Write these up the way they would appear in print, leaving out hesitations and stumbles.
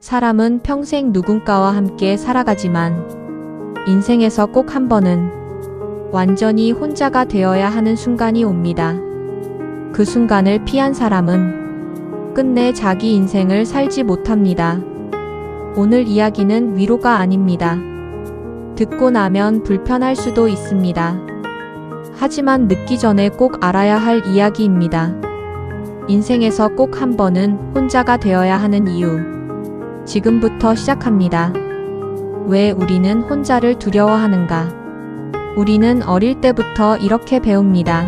사람은 평생 누군가와 함께 살아가지만 인생에서 꼭 한 번은 완전히 혼자가 되어야 하는 순간이 옵니다. 그 순간을 피한 사람은 끝내 자기 인생을 살지 못합니다. 오늘 이야기는 위로가 아닙니다. 듣고 나면 불편할 수도 있습니다. 하지만 듣기 전에 꼭 알아야 할 이야기입니다. 인생에서 꼭 한 번은 혼자가 되어야 하는 이유. 지금부터 시작합니다. 왜 우리는 혼자를 두려워하는가? 우리는 어릴 때부터 이렇게 배웁니다.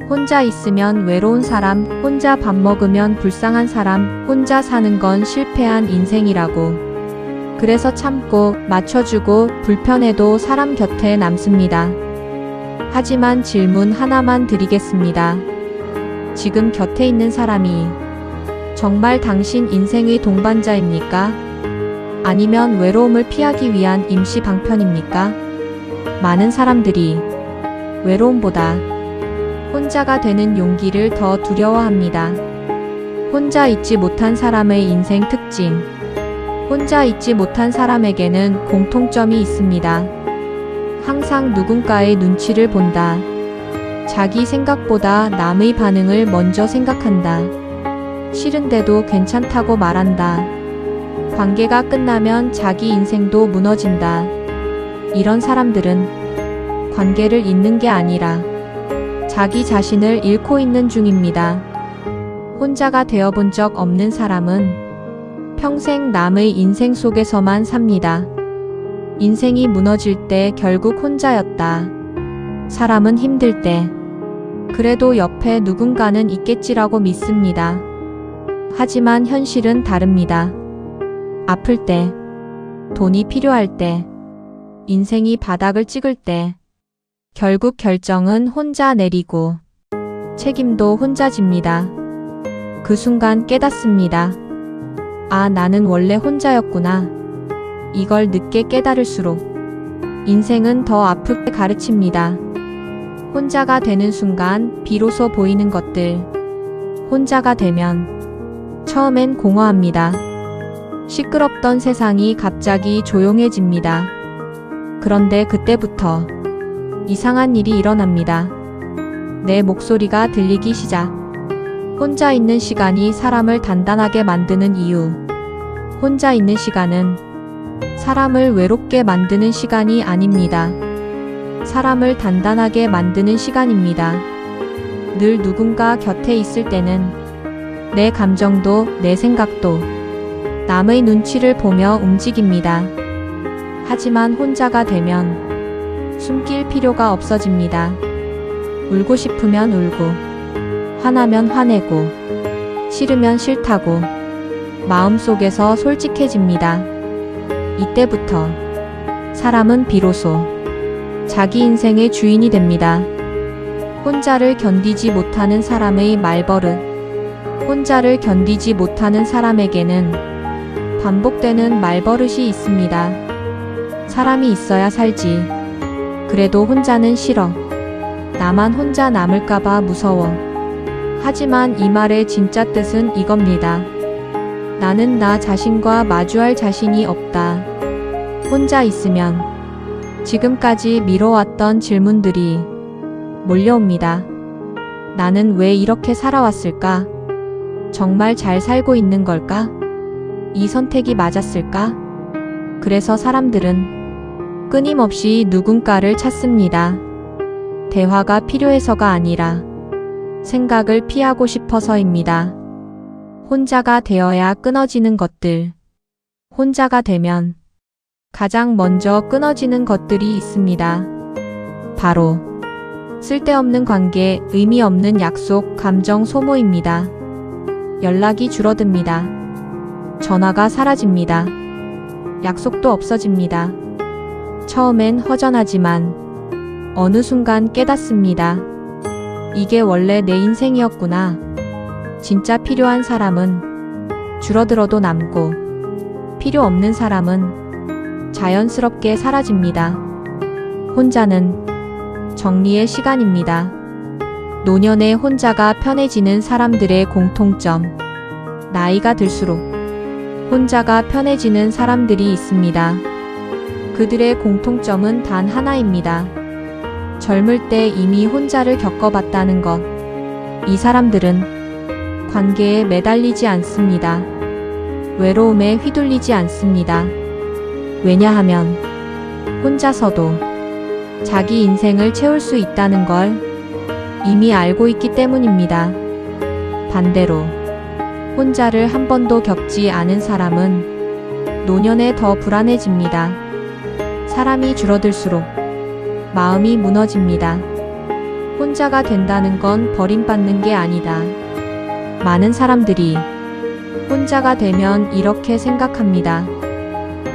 혼자 있으면 외로운 사람, 혼자 밥 먹으면 불쌍한 사람, 혼자 사는 건 실패한 인생이라고. 그래서 참고, 맞춰주고, 불편해도 사람 곁에 남습니다. 하지만 질문 하나만 드리겠습니다. 지금 곁에 있는 사람이 정말 당신 인생의 동반자입니까? 아니면 외로움을 피하기 위한 임시 방편입니까? 많은 사람들이 외로움보다 혼자가 되는 용기를 더 두려워합니다. 혼자 있지 못한 사람의 인생 특징. 혼자 있지 못한 사람에게는 공통점이 있습니다. 항상 누군가의 눈치를 본다. 자기 생각보다 남의 반응을 먼저 생각한다. 싫은데도 괜찮다고 말한다. 관계가 끝나면 자기 인생도 무너진다. 이런 사람들은 관계를 잇는 게 아니라 자기 자신을 잃고 있는 중입니다. 혼자가 되어본 적 없는 사람은 평생 남의 인생 속에서만 삽니다. 인생이 무너질 때 결국 혼자였다. 사람은 힘들 때 그래도 옆에 누군가는 있겠지라고 믿습니다. 하지만 현실은 다릅니다. 아플 때, 돈이 필요할 때, 인생이 바닥을 찍을 때 결국 결정은 혼자 내리고 책임도 혼자 집니다. 그 순간 깨닫습니다. 아, 나는 원래 혼자였구나. 이걸 늦게 깨달을수록 인생은 더 아프게 가르칩니다. 혼자가 되는 순간 비로소 보이는 것들. 혼자가 되면 처음엔 공허합니다. 시끄럽던 세상이 갑자기 조용해집니다. 그런데 그때부터 이상한 일이 일어납니다. 내 목소리가 들리기 시작. 혼자 있는 시간이 사람을 단단하게 만드는 이유. 혼자 있는 시간은 사람을 외롭게 만드는 시간이 아닙니다. 사람을 단단하게 만드는 시간입니다. 늘 누군가 곁에 있을 때는 내 감정도 내 생각도 남의 눈치를 보며 움직입니다. 하지만 혼자가 되면 숨길 필요가 없어집니다. 울고 싶으면 울고, 화나면 화내고, 싫으면 싫다고 마음속에서 솔직해집니다. 이때부터 사람은 비로소 자기 인생의 주인이 됩니다. 혼자를 견디지 못하는 사람의 말버릇. 혼자를 견디지 못하는 사람에게는 반복되는 말버릇이 있습니다. 사람이 있어야 살지. 그래도 혼자는 싫어. 나만 혼자 남을까봐 무서워. 하지만 이 말의 진짜 뜻은 이겁니다. 나는 나 자신과 마주할 자신이 없다. 혼자 있으면 지금까지 미뤄왔던 질문들이 몰려옵니다. 나는 왜 이렇게 살아왔을까? 정말 잘 살고 있는 걸까? 이 선택이 맞았을까? 그래서 사람들은 끊임없이 누군가를 찾습니다. 대화가 필요해서가 아니라 생각을 피하고 싶어서입니다. 혼자가 되어야 끊어지는 것들. 혼자가 되면 가장 먼저 끊어지는 것들이 있습니다. 바로 쓸데없는 관계, 의미 없는 약속, 감정 소모입니다. 연락이 줄어듭니다. 전화가 사라집니다. 약속도 없어집니다. 처음엔 허전하지만 어느 순간 깨닫습니다. 이게 원래 내 인생이었구나. 진짜 필요한 사람은 줄어들어도 남고 필요 없는 사람은 자연스럽게 사라집니다. 혼자는 정리의 시간입니다. 노년에 혼자가 편해지는 사람들의 공통점. 나이가 들수록 혼자가 편해지는 사람들이 있습니다. 그들의 공통점은 단 하나입니다. 젊을 때 이미 혼자를 겪어봤다는 것. 이 사람들은 관계에 매달리지 않습니다. 외로움에 휘둘리지 않습니다. 왜냐하면 혼자서도 자기 인생을 채울 수 있다는 걸 이미 알고 있기 때문입니다. 반대로 혼자를 한 번도 겪지 않은 사람은 노년에 더 불안해집니다. 사람이 줄어들수록 마음이 무너집니다. 혼자가 된다는 건 버림받는 게 아니다. 많은 사람들이 혼자가 되면 이렇게 생각합니다.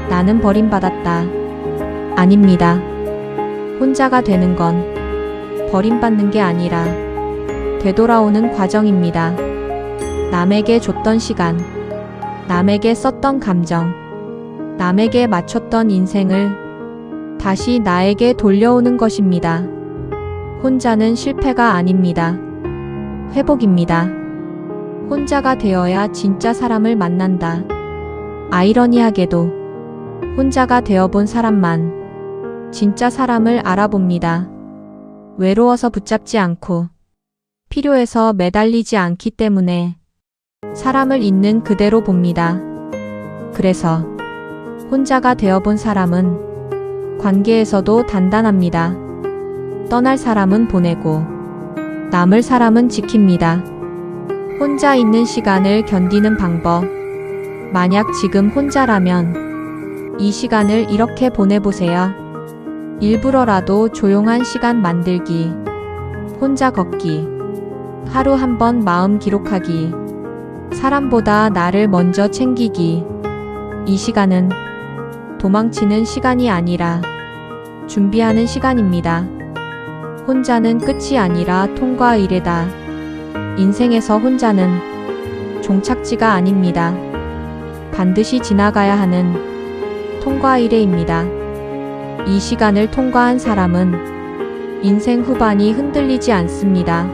나는 버림받았다. 아닙니다. 혼자가 되는 건 버림받는 게 아니라 되돌아오는 과정입니다. 남에게 줬던 시간, 남에게 썼던 감정, 남에게 맞췄던 인생을 다시 나에게 돌려오는 것입니다. 혼자는 실패가 아닙니다. 회복입니다. 혼자가 되어야 진짜 사람을 만난다. 아이러니하게도 혼자가 되어본 사람만 진짜 사람을 알아봅니다. 외로워서 붙잡지 않고 필요해서 매달리지 않기 때문에 사람을 있는 그대로 봅니다. 그래서 혼자가 되어본 사람은 관계에서도 단단합니다. 떠날 사람은 보내고 남을 사람은 지킵니다. 혼자 있는 시간을 견디는 방법. 만약 지금 혼자라면 이 시간을 이렇게 보내보세요. 일부러라도 조용한 시간 만들기. 혼자 걷기. 하루 한 번 마음 기록하기. 사람보다 나를 먼저 챙기기. 이 시간은 도망치는 시간이 아니라 준비하는 시간입니다. 혼자는 끝이 아니라 통과 이래다. 인생에서 혼자는 종착지가 아닙니다. 반드시 지나가야 하는 통과 이래입니다. 이 시간을 통과한 사람은 인생 후반이 흔들리지 않습니다.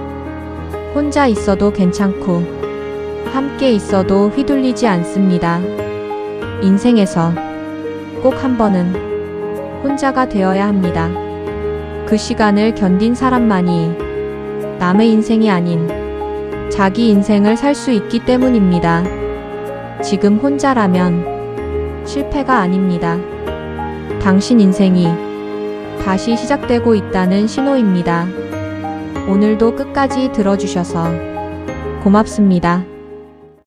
혼자 있어도 괜찮고 함께 있어도 휘둘리지 않습니다. 인생에서 꼭 한 번은 혼자가 되어야 합니다. 그 시간을 견딘 사람만이 남의 인생이 아닌 자기 인생을 살 수 있기 때문입니다. 지금 혼자라면 실패가 아닙니다. 당신 인생이 다시 시작되고 있다는 신호입니다. 오늘도 끝까지 들어주셔서 고맙습니다.